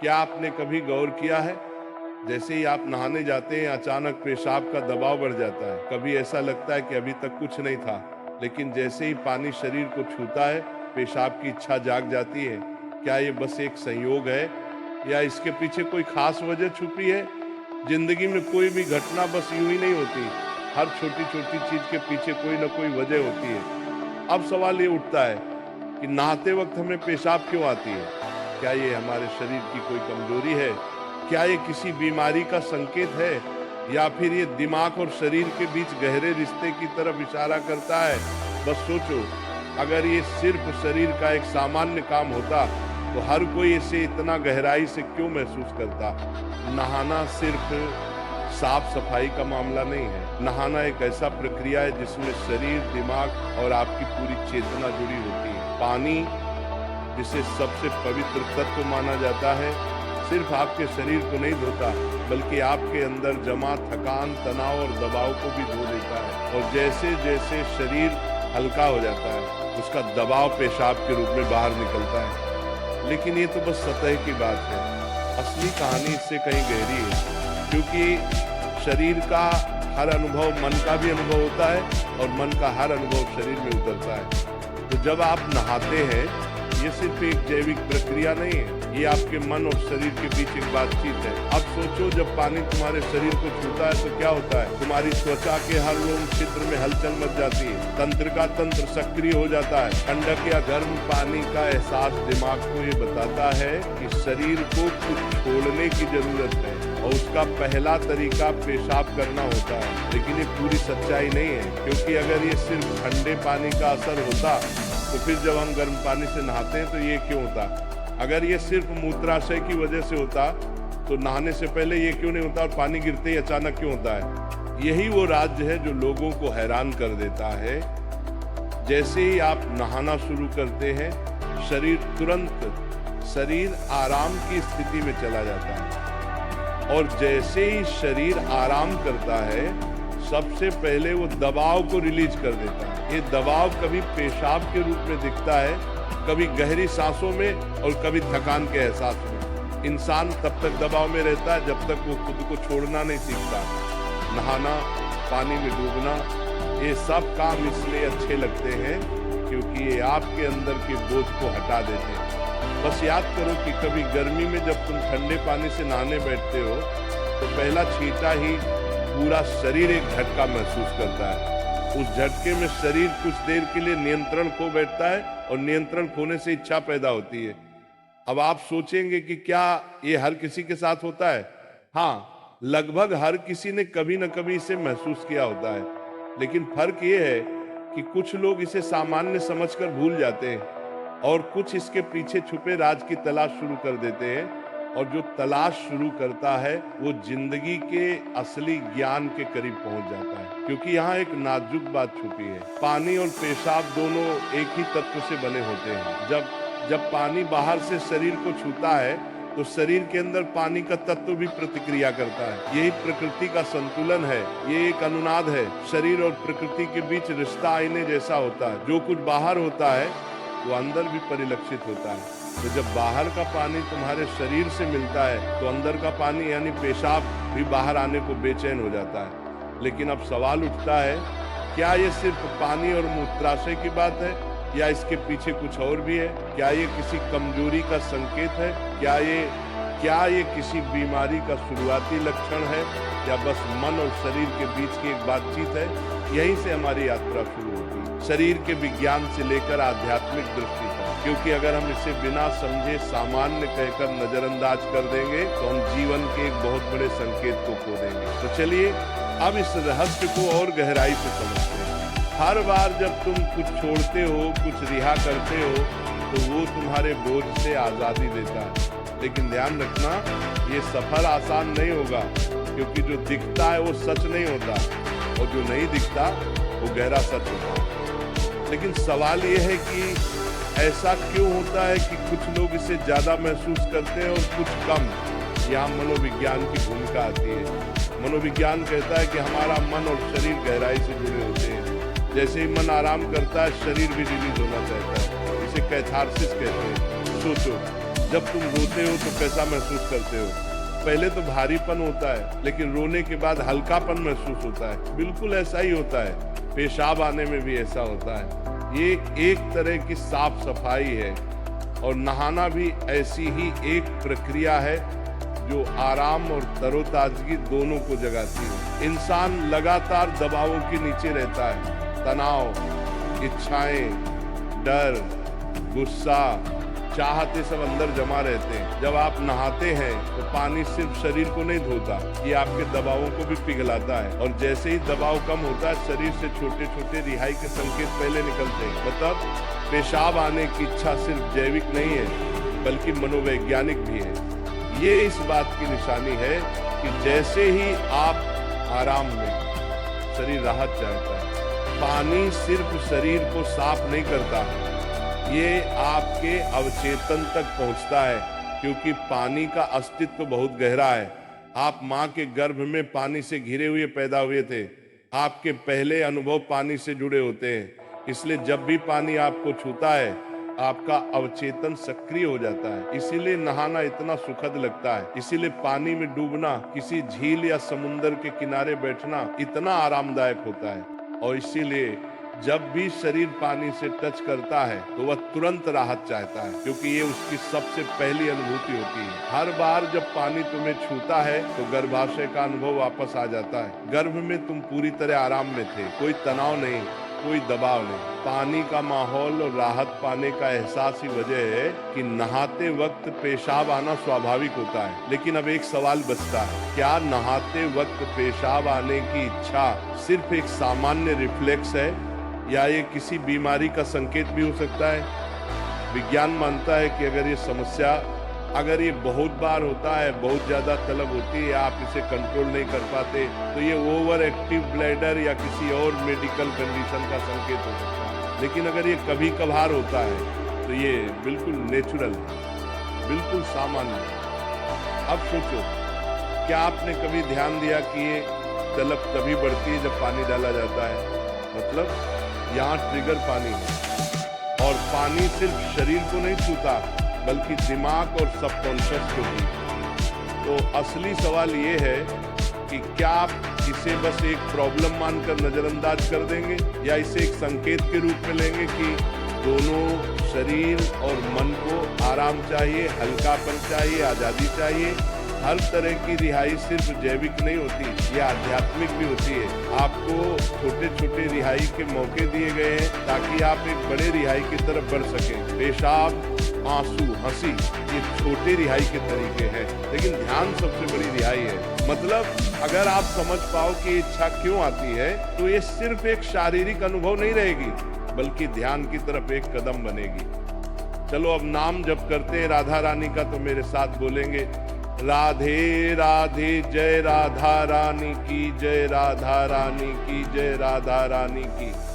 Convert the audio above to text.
क्या आपने कभी गौर किया है, जैसे ही आप नहाने जाते हैं अचानक पेशाब का दबाव बढ़ जाता है। कभी ऐसा लगता है कि अभी तक कुछ नहीं था, लेकिन जैसे ही पानी शरीर को छूता है पेशाब की इच्छा जाग जाती है। क्या ये बस एक संयोग है या इसके पीछे कोई खास वजह छुपी है? जिंदगी में कोई भी घटना बस यूं ही नहीं होती, हर छोटी छोटी चीज के पीछे कोई ना कोई वजह होती है। अब सवाल ये उठता है कि नहाते वक्त हमें पेशाब क्यों आती है? क्या ये हमारे शरीर की कोई कमजोरी है? क्या ये किसी बीमारी का संकेत है, या फिर ये दिमाग और शरीर के बीच गहरे रिश्ते की तरफ इशारा करता है? बस सोचो, अगर ये सिर्फ शरीर का एक सामान्य काम होता तो हर कोई इसे इतना गहराई से क्यों महसूस करता? नहाना सिर्फ साफ सफाई का मामला नहीं है। नहाना एक ऐसा प्रक्रिया है जिसमें शरीर, दिमाग और आपकी पूरी चेतना जुड़ी होती है। पानी, जिसे सबसे पवित्र तत्व माना जाता है, सिर्फ आपके शरीर को नहीं धोता, बल्कि आपके अंदर जमा थकान, तनाव और दबाव को भी धो देता है। और जैसे जैसे शरीर हल्का हो जाता है, उसका दबाव पेशाब के रूप में बाहर निकलता है। लेकिन ये तो बस सतह की बात है। असली कहानी इससे कहीं गहरी है, क्योंकि शरीर का हर अनुभव मन का भी अनुभव होता है और मन का हर अनुभव शरीर में उतरता है। तो जब आप नहाते हैं, ये सिर्फ एक जैविक प्रक्रिया नहीं है, ये आपके मन और शरीर के बीच एक बातचीत है। अब सोचो, जब पानी तुम्हारे शरीर को छूता है तो क्या होता है? तुम्हारी त्वचा के हर लोम क्षेत्र में हलचल मच जाती है, तंत्र का तंत्र सक्रिय हो जाता है। ठंडक या गर्म पानी का एहसास दिमाग को ये बताता है कि शरीर को कुछ छोड़ने की जरूरत है, और उसका पहला तरीका पेशाब करना होता है। लेकिन ये पूरी सच्चाई नहीं है, क्योंकि अगर ये सिर्फ ठंडे पानी का असर होता तो फिर जब हम गर्म पानी से नहाते हैं तो ये क्यों होता? अगर ये सिर्फ मूत्राशय की वजह से होता तो नहाने से पहले ये क्यों नहीं होता, और पानी गिरते ही अचानक क्यों होता है? यही वो राज्य है जो लोगों को हैरान कर देता है। जैसे ही आप नहाना शुरू करते हैं, शरीर आराम की स्थिति में चला जाता है, और जैसे ही शरीर आराम करता है, सबसे पहले वो दबाव को रिलीज कर देता है। ये दबाव कभी पेशाब के रूप में दिखता है, कभी गहरी सांसों में, और कभी थकान के एहसास में। इंसान तब तक दबाव में रहता है जब तक वो खुद को छोड़ना नहीं सीखता। नहाना, पानी में डूबना, ये सब काम इसलिए अच्छे लगते हैं क्योंकि ये आपके अंदर के बोझ को हटा देते हैं। बस याद करो कि कभी गर्मी में जब तुम ठंडे पानी से नहाने बैठते हो तो पहला छींटा ही पूरा शरीर एक झटका महसूस करता है। उस झटके में शरीर कुछ देर के लिए नियंत्रण खो बैठता है, और नियंत्रण खोने से इच्छा पैदा होती है। अब आप सोचेंगे कि क्या ये हर किसी के साथ होता है? हाँ, लगभग हर किसी ने कभी न कभी इसे महसूस किया होता है। लेकिन फर्क ये है कि कुछ लोग इसे सामान्य समझकर भूल जाते हैं, और कुछ इसके पीछे छुपे राज की तलाश शुरू कर देते हैं। और जो तलाश शुरू करता है वो जिंदगी के असली ज्ञान के करीब पहुंच जाता है, क्योंकि यहाँ एक नाजुक बात छुपी है। पानी और पेशाब दोनों एक ही तत्व से बने होते हैं। जब पानी बाहर से शरीर को छूता है तो शरीर के अंदर पानी का तत्व भी प्रतिक्रिया करता है। यही प्रकृति का संतुलन है, ये एक अनुनाद है। शरीर और प्रकृति के बीच रिश्ता आईने जैसा होता है। जो कुछ बाहर होता है वो अंदर भी परिलक्षित होता है। तो जब बाहर का पानी तुम्हारे शरीर से मिलता है तो अंदर का पानी यानी पेशाब भी बाहर आने को बेचैन हो जाता है। लेकिन अब सवाल उठता है, क्या ये सिर्फ पानी और मूत्राशय की बात है, या इसके पीछे कुछ और भी है? क्या ये किसी कमजोरी का संकेत है? क्या ये किसी बीमारी का शुरुआती लक्षण है, या बस मन और शरीर के बीच की एक बातचीत है? यहीं से हमारी यात्रा शुरू होती है, शरीर के विज्ञान से लेकर आध्यात्मिक दृष्टि तक। क्योंकि अगर हम इसे बिना समझे सामान्य कहकर नजरअंदाज कर देंगे तो हम जीवन के एक बहुत बड़े संकेत को खो देंगे। तो चलिए अब इस रहस्य को और गहराई से समझते हैं। हर बार जब तुम कुछ छोड़ते हो, कुछ रिहा करते हो, तो वो तुम्हारे बोझ से आजादी देता है। लेकिन ध्यान रखना, ये सफर आसान नहीं होगा, क्योंकि जो दिखता है वो सच नहीं होता, और जो नहीं दिखता वो गहरा सच होता है। लेकिन सवाल ये है कि ऐसा क्यों होता है कि कुछ लोग इसे ज्यादा महसूस करते हैं और कुछ कम? यहाँ मनोविज्ञान की भूमिका आती है। मनोविज्ञान कहता है कि हमारा मन और शरीर गहराई से जुड़े होते हैं। जैसे ही मन आराम करता है, शरीर भी रिलीज होना चाहता है। इसे कैथारसिस कहते हैं। सोचो, जब तुम रोते हो तो कैसा महसूस करते हो? पहले तो भारीपन होता है, लेकिन रोने के बाद हल्कापन महसूस होता है। बिल्कुल ऐसा ही होता है, पेशाब आने में भी ऐसा होता है। ये एक तरह की साफ सफाई है और नहाना भी ऐसी ही एक प्रक्रिया है जो आराम और तरोताजगी दोनों को जगाती है। इंसान लगातार दबावों के नीचे रहता है, तनाव, इच्छाएं, डर, गुस्सा, चाहते सब अंदर जमा रहते हैं। जब आप नहाते हैं तो पानी सिर्फ शरीर को नहीं धोता, ये आपके दबावों को भी पिघलाता है और जैसे ही दबाव कम होता है शरीर से छोटे छोटे रिहाई के संकेत पहले निकलते हैं। मतलब पेशाब आने की इच्छा सिर्फ जैविक नहीं है बल्कि मनोवैज्ञानिक भी है। ये इस बात की निशानी है कि जैसे ही आप आराम में, शरीर राहत चाहता है। पानी सिर्फ शरीर को साफ नहीं करता, ये आपके अवचेतन तक पहुंचता है क्योंकि पानी का अस्तित्व बहुत गहरा है। आप माँ के गर्भ में पानी से घिरे हुए पैदा हुए थे। आपके पहले अनुभव पानी से जुड़े होते हैं, इसलिए जब भी पानी आपको छूता है आपका अवचेतन सक्रिय हो जाता है। इसीलिए नहाना इतना सुखद लगता है, इसीलिए पानी में डूबना, किसी झील या समुंदर के किनारे बैठना इतना आरामदायक होता है। और इसीलिए जब भी शरीर पानी से टच करता है तो वह तुरंत राहत चाहता है क्योंकि ये उसकी सबसे पहली अनुभूति होती है। हर बार जब पानी तुम्हें छूता है तो गर्भाशय का अनुभव वापस आ जाता है। गर्भ में तुम पूरी तरह आराम में थे, कोई तनाव नहीं, कोई दबाव नहीं। पानी का माहौल और राहत पाने का एहसास ही वजह है कि नहाते वक्त पेशाब आना स्वाभाविक होता है। लेकिन अब एक सवाल बचता है, क्या नहाते वक्त पेशाब आने की इच्छा सिर्फ एक सामान्य रिफ्लेक्स है या ये किसी बीमारी का संकेत भी हो सकता है? विज्ञान मानता है कि अगर ये बहुत बार होता है, बहुत ज्यादा तलब होती है, आप इसे कंट्रोल नहीं कर पाते, तो ये ओवर एक्टिव ब्लैडर या किसी और मेडिकल कंडीशन का संकेत हो सकता है। लेकिन अगर ये कभी कभार होता है तो ये बिल्कुल नेचुरल है, बिल्कुल सामान्य है। अब सोचो, क्या आपने कभी ध्यान दिया कि ये तलब तभी बढ़ती है जब पानी डाला जाता है? मतलब यहाँ ट्रिगर पानी है और पानी सिर्फ शरीर को नहीं छूता बल्कि दिमाग और सबकॉन्शियस को भी। तो असली सवाल ये है कि क्या आप इसे बस एक प्रॉब्लम मानकर नजरअंदाज कर देंगे या इसे एक संकेत के रूप में लेंगे कि दोनों शरीर और मन को आराम चाहिए, हल्कापन चाहिए, आजादी चाहिए। हर तरह की रिहाई सिर्फ जैविक नहीं होती, यह आध्यात्मिक भी होती है। आपको छोटे छोटे रिहाई के मौके दिए गए हैं ताकि आप एक बड़े रिहाई की तरफ बढ़ सकें। पेशाब, आंसू, हंसी, ये छोटे रिहाई के तरीके हैं, लेकिन ध्यान सबसे बड़ी रिहाई है। मतलब अगर आप समझ पाओ कि इच्छा क्यों आती है तो ये सिर्फ एक शारीरिक अनुभव नहीं रहेगी बल्कि ध्यान की तरफ एक कदम बनेगी। चलो अब नाम जप करते हैं राधा रानी का, तो मेरे साथ बोलेंगे, राधे राधे जय राधा रानी की जय, राधा रानी की जय, राधा रानी की।